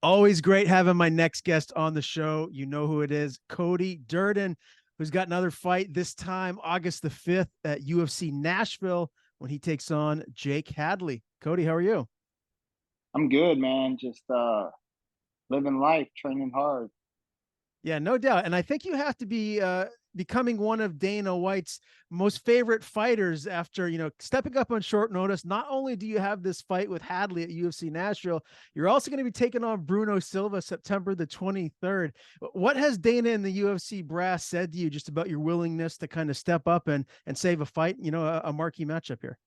Always great having my next guest on the show. You know who it is, Cody Durden, who's got another fight this time, August the 5th at UFC Nashville when he takes on Jake Hadley. Cody, how are you? I'm good, man. Just living life, training hard. Yeah, no doubt. And I think you have to be becoming one of Dana White's most favorite fighters after, stepping up on short notice. Not only do you have this fight with Hadley at UFC Nashville, you're also going to be taking on Bruno Silva September the 23rd. What has Dana and the UFC brass said to you just about your willingness to kind of step up and save a fight, a marquee matchup here?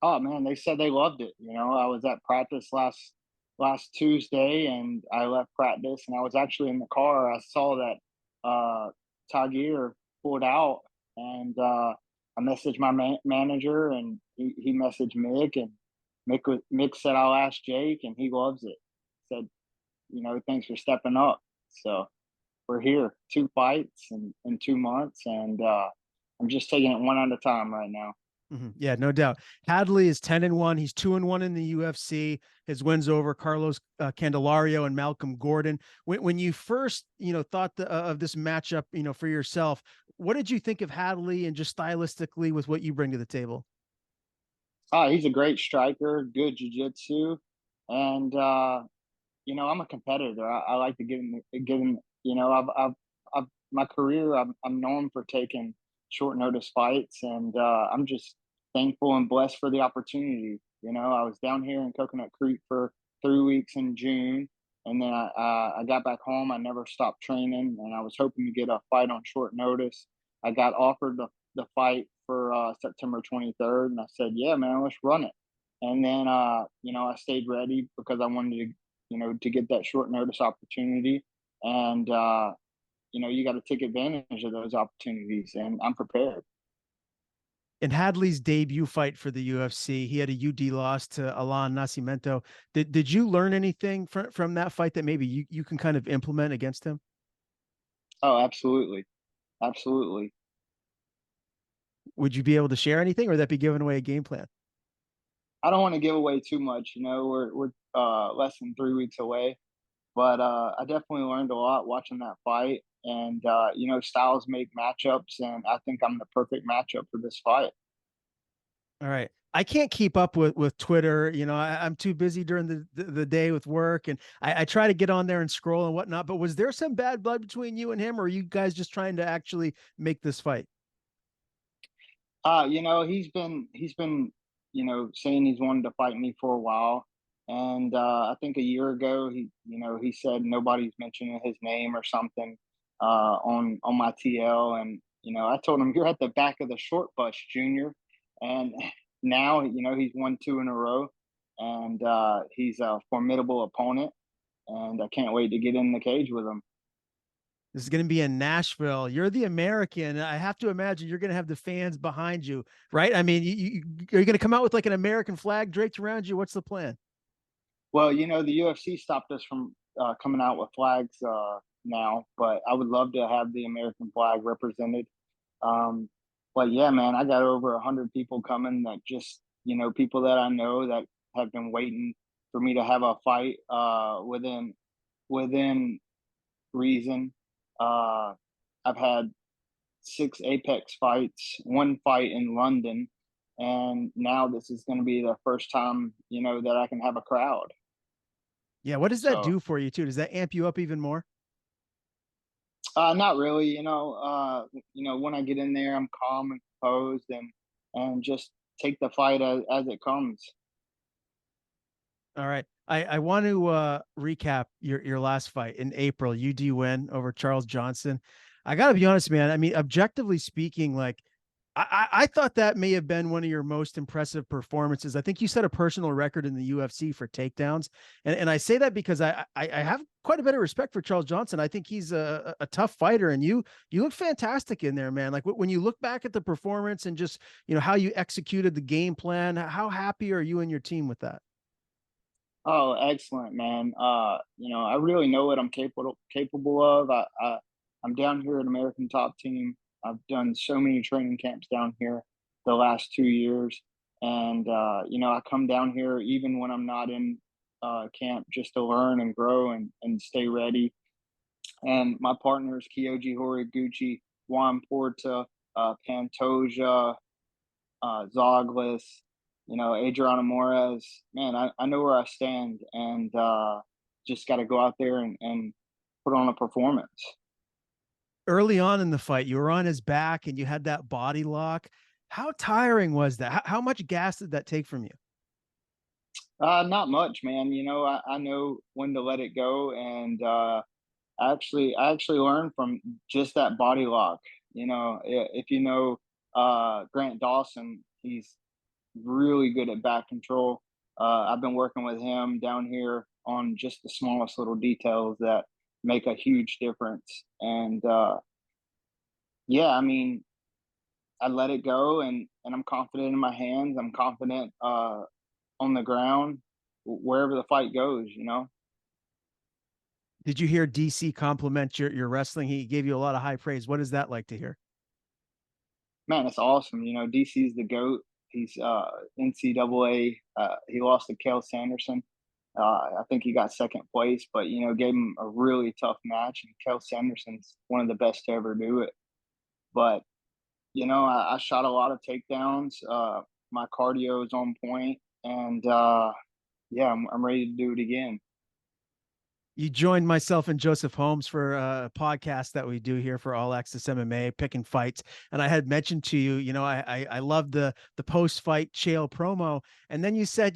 Oh man, they said they loved it. I was at practice last Tuesday, and I left practice, and I was actually in the car. I saw that Tagir pulled out, and I messaged my manager, and he messaged Mick, and Mick said I'll ask Jake, and he loves it. Said, thanks for stepping up. So we're here, two fights in 2 months, and I'm just taking it one at a time right now. Yeah, no doubt. Hadley is 10-1. He's 2-1 in the UFC. His wins over Carlos Candelario and Malcolm Gordon. When you first, thought of this matchup, for yourself, what did you think of Hadley and just stylistically with what you bring to the table? He's a great striker, good jiu-jitsu, and I'm a competitor. I like to give him. My career. I'm known for taking short notice fights, and I'm just thankful and blessed for the opportunity. I was down here in Coconut Creek for 3 weeks in June, and then I got back home. I never stopped training, and I was hoping to get a fight on short notice. I got offered the fight for September 23rd, and I said, "Yeah, man, let's run it." And then I stayed ready because I wanted to to get that short notice opportunity. And you got to take advantage of those opportunities, and I'm prepared. In Hadley's debut fight for the UFC, he had a UD loss to Alan Nascimento. Did you learn anything from that fight that maybe you can kind of implement against him? Oh, absolutely, absolutely. Would you be able to share anything, or would that be giving away a game plan? I don't want to give away too much. We're less than 3 weeks away, but I definitely learned a lot watching that fight. And styles make matchups, and I think I'm the perfect matchup for this fight. All right. I can't keep up with Twitter. I'm too busy during the day with work, and I try to get on there and scroll and whatnot. But was there some bad blood between you and him, or are you guys just trying to actually make this fight? He's been saying he's wanted to fight me for a while, and I think a year ago he said nobody's mentioning his name or something on my TL, and I told him you're at the back of the short bus, Junior, and now he's won two in a row, and he's a formidable opponent, and I can't wait to get in the cage with him. This is going to be in Nashville. You're the American. I have to imagine you're going to have the fans behind you, right? I mean, are you going to come out with like an American flag draped around you? What's the plan? Well, the UFC stopped us from coming out with flags now, but I would love to have the American flag represented. Um, but yeah, man, I got over 100 people coming that just people that I know that have been waiting for me to have a fight within reason. Uh, I've had six Apex fights, one fight in London, and now this is going to be the first time that I can have a crowd. Yeah. What does that So do for you too? Does that amp you up even more? not really, when I get in there, I'm calm and composed, and just take the fight as it comes. All right. I want to recap your last fight in April. You do win over Charles Johnson. I got to be honest, man. I mean, objectively speaking, like I thought that may have been one of your most impressive performances. I think you set a personal record in the UFC for takedowns, and I say that because I have quite a bit of respect for Charles Johnson. I think he's a tough fighter, and you look fantastic in there, man. Like when you look back at the performance and just how you executed the game plan, how happy are you and your team with that? Oh, excellent, man. I really know what I'm capable of. I'm down here at American Top Team. I've done so many training camps down here the last 2 years, and I come down here even when I'm not in camp just to learn and grow and stay ready. And my partners, Kyoji Horiguchi, Juan Porta, Pantoja, Zoglis, Adriano Morez. Man, I know where I stand, and just got to go out there and put on a performance. Early on in the fight, you were on his back and you had that body lock. How tiring was that? How much gas did that take from you? Not much, man. I know when to let it go, and I actually learned from just that body lock. If you know Grant Dawson, he's really good at back control. I've been working with him down here on just the smallest little details that make a huge difference. And yeah, I mean, I let it go, and I'm confident in my hands. I'm confident on the ground, wherever the fight goes. Did you hear DC compliment your wrestling? He gave you a lot of high praise. What is that like to hear? Man, it's awesome. DC's the GOAT. He's NCAA. He lost to Kale Sanderson. I think he got second place, but gave him a really tough match. And Kale Sanderson's one of the best to ever do it. But I shot a lot of takedowns. My cardio is on point, and yeah, I'm ready to do it again. You joined myself and Joseph Holmes for a podcast that we do here for All Access MMA, picking fights. And I had mentioned to you, I love the post fight Chael promo, and then you said,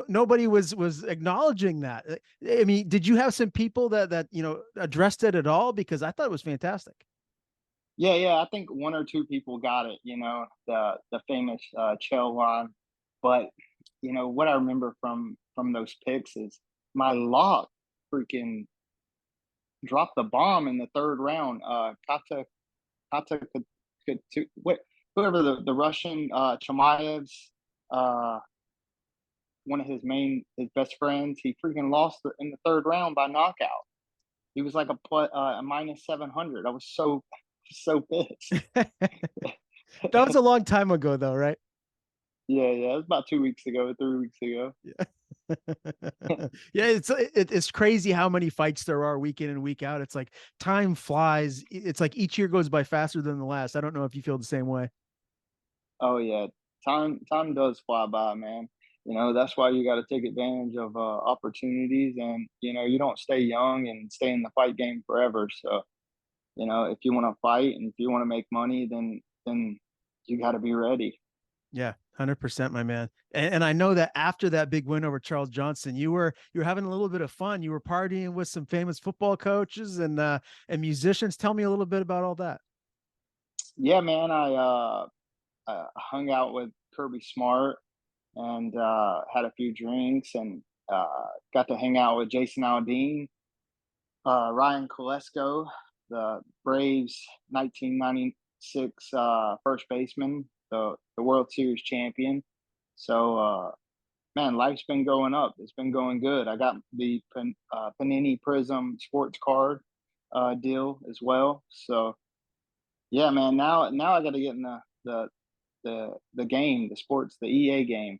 nobody was acknowledging that. I mean, did you have some people that addressed it at all? Because I thought it was fantastic. Yeah. I think one or two people got it. The famous Chael line, but what I remember from those picks is my lock freaking dropped the bomb in the third round. Kata what whoever the Russian Chimaev's one of his best friends, he freaking lost in the third round by knockout. He was like a minus 700. I was so pissed. That was a long time ago, though, right? Yeah. It was about 2 weeks ago, 3 weeks ago. Yeah. Yeah, it's crazy how many fights there are week in and week out. It's like time flies. It's like each year goes by faster than the last. I don't know if you feel the same way. Oh yeah, time does fly by, man. That's why you got to take advantage of opportunities, and you don't stay young and stay in the fight game forever. So if you want to fight and if you want to make money, then you got to be ready. Yeah, 100%, my man. And I know that after that big win over Charles Johnson, you were having a little bit of fun. You were partying with some famous football coaches and musicians. Tell me a little bit about all that. Yeah, man. I hung out with Kirby Smart and had a few drinks and got to hang out with Jason Aldean, Ryan Kolesko, the Braves 1996 first baseman, the World Series champion. So, man, life's been going up. It's been going good. I got the Panini Prism sports card deal as well. So, yeah, man. Now I got to get in the game, the sports, the EA game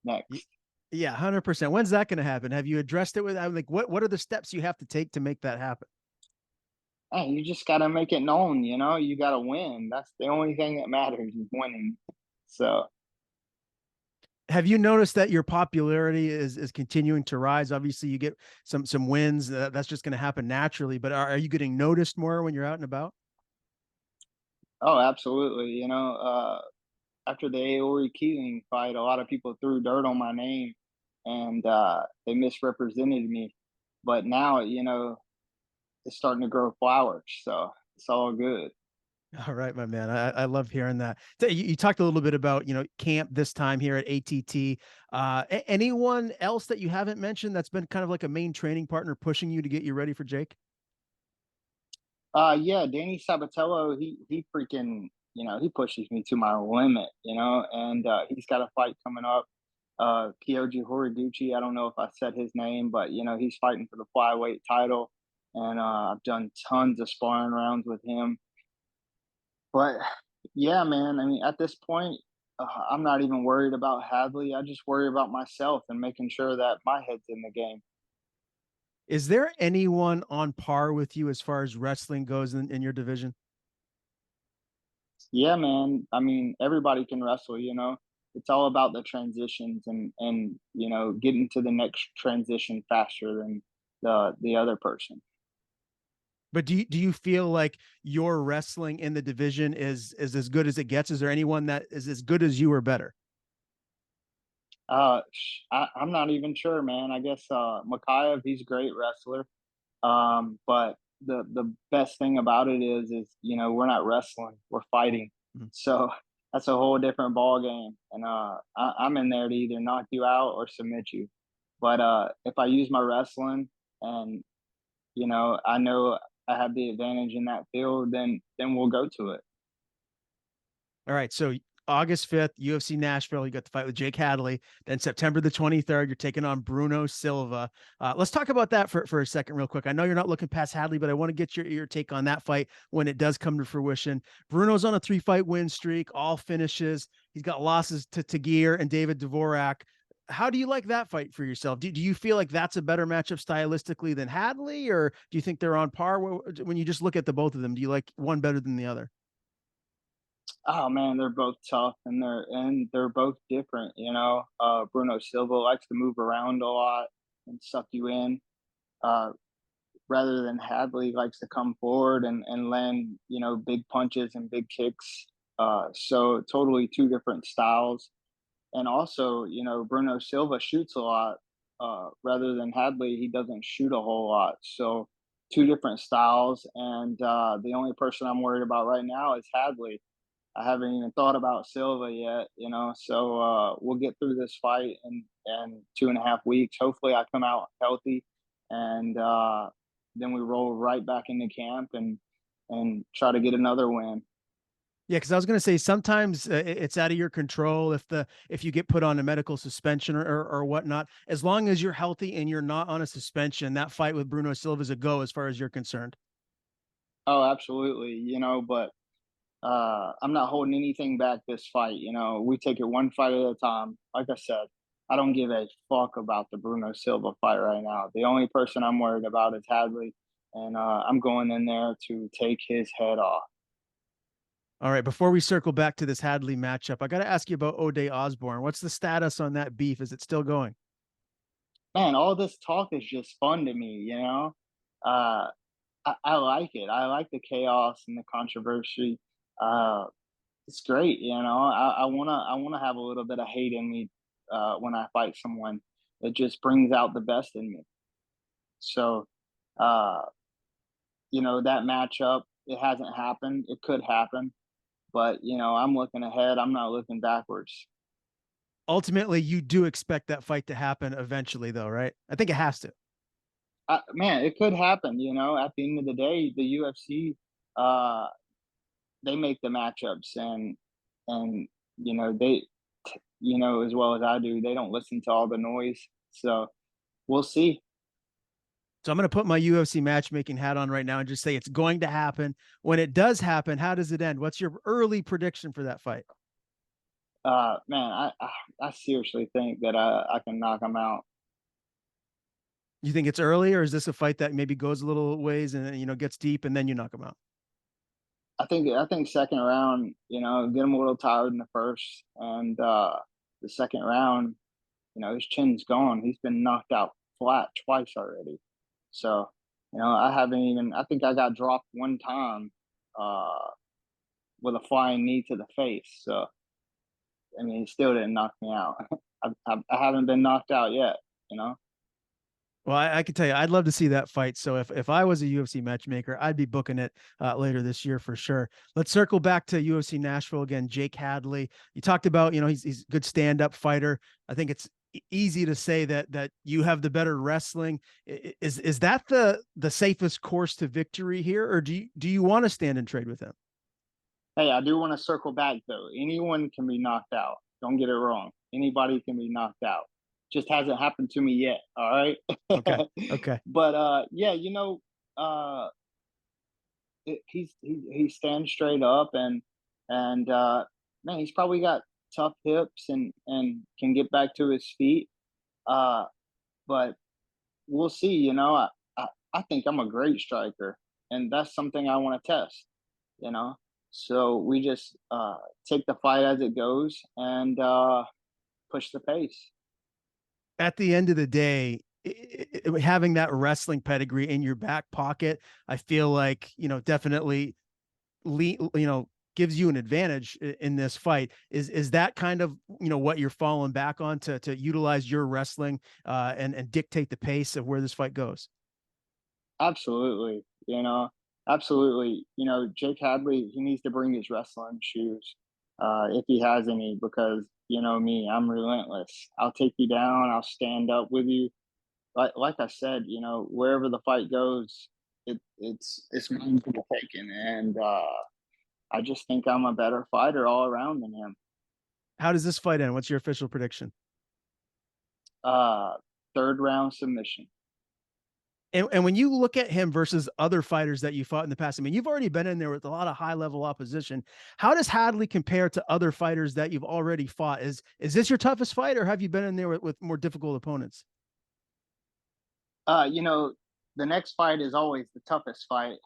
next. Yeah, 100%. When's that going to happen? Have you addressed it with? I'm like, what are the steps you have to take to make that happen? Hey, you just got to make it known. You got to win. That's the only thing that matters is winning. So, Have you noticed that your popularity is continuing to rise? Obviously, you get some wins. That's just going to happen naturally. But are you getting noticed more when you're out and about? oh, absolutely. After the Aori Keeling fight, a lot of people threw dirt on my name and they misrepresented me. But now, it's starting to grow flowers. So it's all good. All right, my man. I love hearing that. So you talked a little bit about, camp this time here at ATT. Anyone else that you haven't mentioned that's been kind of like a main training partner pushing you to get you ready for Jake? Yeah, Danny Sabatello, he freaking, he pushes me to my limit, and he's got a fight coming up. Kyoji Horiguchi, I don't know if I said his name, but he's fighting for the flyweight title, and I've done tons of sparring rounds with him. But yeah, man, I mean, at this point, I'm not even worried about Hadley. I just worry about myself and making sure that my head's in the game. Is there anyone on par with you as far as wrestling goes in your division? Yeah, man. I mean, everybody can wrestle, you know. It's all about the transitions and getting to the next transition faster than the other person. But do you feel like your wrestling in the division is as good as it gets? Is there anyone that is as good as you or better? I'm not even sure, man. I guess Makayev, he's a great wrestler. But the best thing about it is we're not wrestling, we're fighting. Mhm. So that's a whole different ball game. And I'm in there to either knock you out or submit you. But if I use my wrestling and I know I have the advantage in that field, then we'll go to it. All right. So August 5th, UFC Nashville, you got the fight with Jake Hadley. Then September the 23rd, you're taking on Bruno Silva. Let's talk about that for a second, real quick. I know you're not looking past Hadley, but I want to get your take on that fight when it does come to fruition. Bruno's on a 3-fight win streak, all finishes. He's got losses to Tagir and David Dvorak. How do you like that fight for yourself? Do you feel like that's a better matchup stylistically than Hadley, or do you think they're on par when you just look at the both of them? Do you like one better than the other? Oh man, they're both tough and they're both different. Bruno Silva likes to move around a lot and suck you in. Uh, Rather than Hadley likes to come forward and land, big punches and big kicks. So totally two different styles. And also, Bruno Silva shoots a lot. Rather than Hadley, he doesn't shoot a whole lot. So two different styles. And the only person I'm worried about right now is Hadley. I haven't even thought about Silva yet. So we'll get through this fight in 2.5 weeks. Hopefully, I come out healthy, and then we roll right back into camp and try to get another win. Yeah, because I was going to say sometimes it's out of your control if you get put on a medical suspension or whatnot. As long as you're healthy and you're not on a suspension, that fight with Bruno Silva is a go as far as you're concerned. Oh, absolutely. But I'm not holding anything back this fight. We take it one fight at a time. Like I said, I don't give a fuck about the Bruno Silva fight right now. The only person I'm worried about is Hadley, and I'm going in there to take his head off. All right, before we circle back to this Hadley matchup, I got to ask you about O'Day Osborne. What's the status on that beef? Is it still going? Man, all this talk is just fun to me. Uh, I like it. I like the chaos and the controversy. Uh, it's great. I wanna have a little bit of hate in me when I fight someone. It just brings out the best in me. So, uh, that matchup, it hasn't happened. It could happen, but I'm looking ahead. I'm not looking backwards. Ultimately, you do expect that fight to happen eventually, though, right? I think it has to. Man, it could happen. At the end of the day, the UFC, uh, they make the matchups, and they, as well as I do, they don't listen to all the noise. So we'll see. So I'm going to put my UFC matchmaking hat on right now and just say it's going to happen. When it does happen, how does it end? What's your early prediction for that fight? Man, I seriously think that I can knock them out. You think it's early, or is this a fight that maybe goes a little ways and gets deep and then you knock them out? I think second round, get him a little tired in the first, and the second round, his chin's gone. He's been knocked out flat twice already. So, I haven't even. I think I got dropped one time uh, with a flying knee to the face. So, I mean, he still didn't knock me out. I haven't been knocked out yet. Well, I can tell you, I'd love to see that fight. So if I was a UFC matchmaker, I'd be booking it later this year for sure. Let's circle back to UFC Nashville again. Jake Hadley, you talked about, he's a good stand-up fighter. I think it's easy to say that you have the better wrestling. Is that the safest course to victory here, or do you want to stand and trade with him? Hey, I do want to circle back though. Anyone can be knocked out. Don't get it wrong. Anybody can be knocked out. Just hasn't happened to me yet. All right. Okay. Okay. But yeah, uh, he stands straight up and man, he's probably got tough hips and can get back to his feet. Uh, but we'll see. I think I'm a great striker, and that's something I want to test. You know, so we just take the fight as it goes and push the pace. At the end of the day, having that wrestling pedigree in your back pocket, I feel like, definitely gives you an advantage in this fight. Is that kind of, what you're falling back on to utilize your wrestling and dictate the pace of where this fight goes? Absolutely, absolutely. Jake Hadley, he needs to bring his wrestling shoes if he has any, because me, I'm relentless. I'll take you down. I'll stand up with you. Like I said, wherever the fight goes, it's mine for the taking, and I just think I'm a better fighter all around than him. How does this fight end? What's your official prediction? Uh, Third round submission. And when you look at him versus other fighters that you fought in the past, I mean, you've already been in there with a lot of high level opposition. How does Hadley compare to other fighters that you've already fought? Is this your toughest fight, or have you been in there with more difficult opponents? Uh, you know, the next fight is always the toughest fight.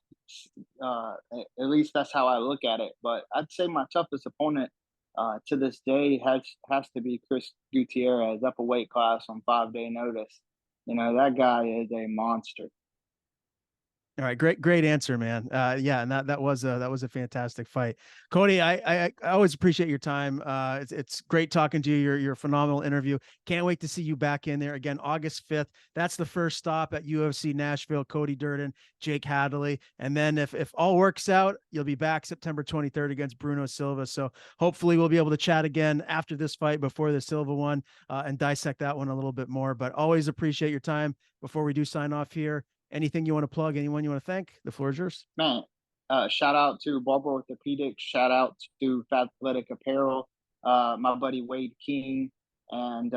At least that's how I look at it. But I'd say my toughest opponent to this day has to be Chris Gutierrez, up a weight class on 5 day notice. That guy is a monster. All right, great answer, man. Yeah, and that was a fantastic fight, Cody. I always appreciate your time. It's great talking to you. You're a phenomenal interview. Can't wait to see you back in there again, August 5th. That's the first stop at UFC Nashville. Cody Durden, Jake Hadley, and then if all works out, you'll be back September 23rd against Bruno Silva. So hopefully we'll be able to chat again after this fight, before the Silva one, and dissect that one a little bit more. But always appreciate your time. Before we do sign off here, anything you want to plug? Anyone you want to thank? The floor is yours. Man, shout out to Barber Orthopedics. Shout out to Fat Athletic Apparel. My buddy Wade King and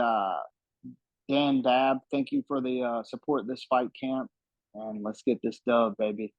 Dan Dab. Thank you for the support this fight camp, and let's get this dub, baby.